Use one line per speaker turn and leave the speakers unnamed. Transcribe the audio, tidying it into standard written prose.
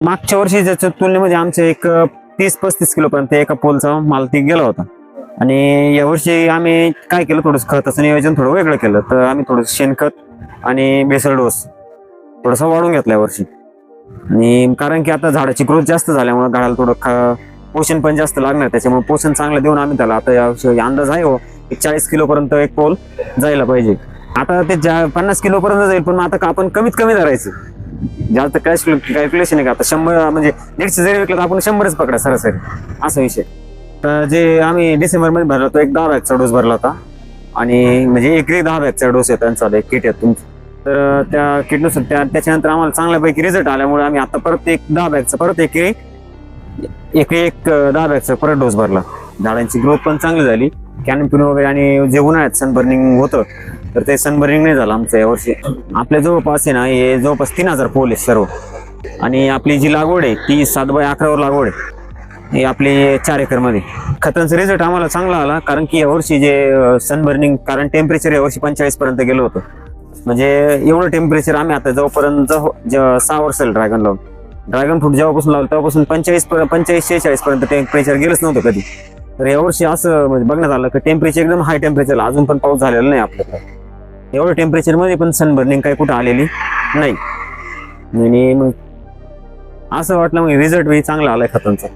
मागच्या वर्षीच्या तुलनेमध्ये आमच्या एक 30-35 किलोपर्यंत एका पोलचा माल ती गेला होता. आणि यावर्षी आम्ही काय केलं, थोडंसं खताचं नियोजन थोडं वेगळं केलं. तर आम्ही थोडंसं शेणखत आणि बेसल डोस थोडासा वाढून घेतला यावर्षी. आणि कारण की आता झाडाची ग्रोथ जास्त झाल्यामुळे झाडाला थोडं पोषण पण जास्त लागणार, त्याच्यामुळे पोषण चांगलं देऊन आम्ही त्याला आता यावर्षी अंदाज आहे 40 किलोपर्यंत एक पोल जायला पाहिजे. आता ते 50 किलोपर्यंत जाईल, पण आता आपण कमीत कमी धरायचं. जास्त कॅल्क्युलेशन आहे का, आता 100 म्हणजे 150 जरी विकलं तर आपण 100च पकडा सरासरी, असा विषय. तर जे आम्ही डिसेंबर मध्ये भरला तो एक 10 बॅगचा डोस भरला होता. आणि म्हणजे एकरी 10 बॅगचा डोस आहे त्यांचा, एक किट आहे तुमचं. तर त्या किटनुसार त्याच्यानंतर आम्हाला चांगल्यापैकी रिझल्ट आल्यामुळे आम्ही आता परत एक 10 बॅगचा परत एक 10 बॅगचा परत डोस भरला. झाडांची ग्रोथ पण चांगली झाली, कॅनोपी वगैरे. आणि जे उन्हाळ्यात सनबर्निंग होतं तर ते सनबर्निंग नाही झालं आमचं यावर्षी. आपल्या जवळपास आहे ना, हे जवळपास 3000 पोल आहे सर्व. आणि आपली जी लागवड आहे ती 7x11 लागवड आहे, ही आपली 4 एकरमध्ये. खतांचा रिझल्ट आम्हाला चांगला आला, कारण की यावर्षी जे सनबर्निंग, कारण टेम्परेचर यावर्षी 45 पर्यंत गेलं होतं. म्हणजे एवढं टेम्परेचर आम्ही आता जवळपर्यंत 6 वर्ष ड्रॅगन लावून, ड्रॅगन फ्रूट जेव्हापासून लावलं तेव्हापासून 45-46 पर्यंत टेम्परेचर गेलंच नव्हतं कधी. तर यावर्षी असं म्हणजे बघण्यात आलं की टेम्परेचर एकदम हाय टेम्परेचर, अजून पण पाऊस झालेला नाही आपल्याकडे. एवढं टेम्परेचरमध्ये पण सनबर्निंग काही कुठं आलेली नाही. आणि मग असं वाटलं, मग रिझल्ट चांगला आलाय खतांचा.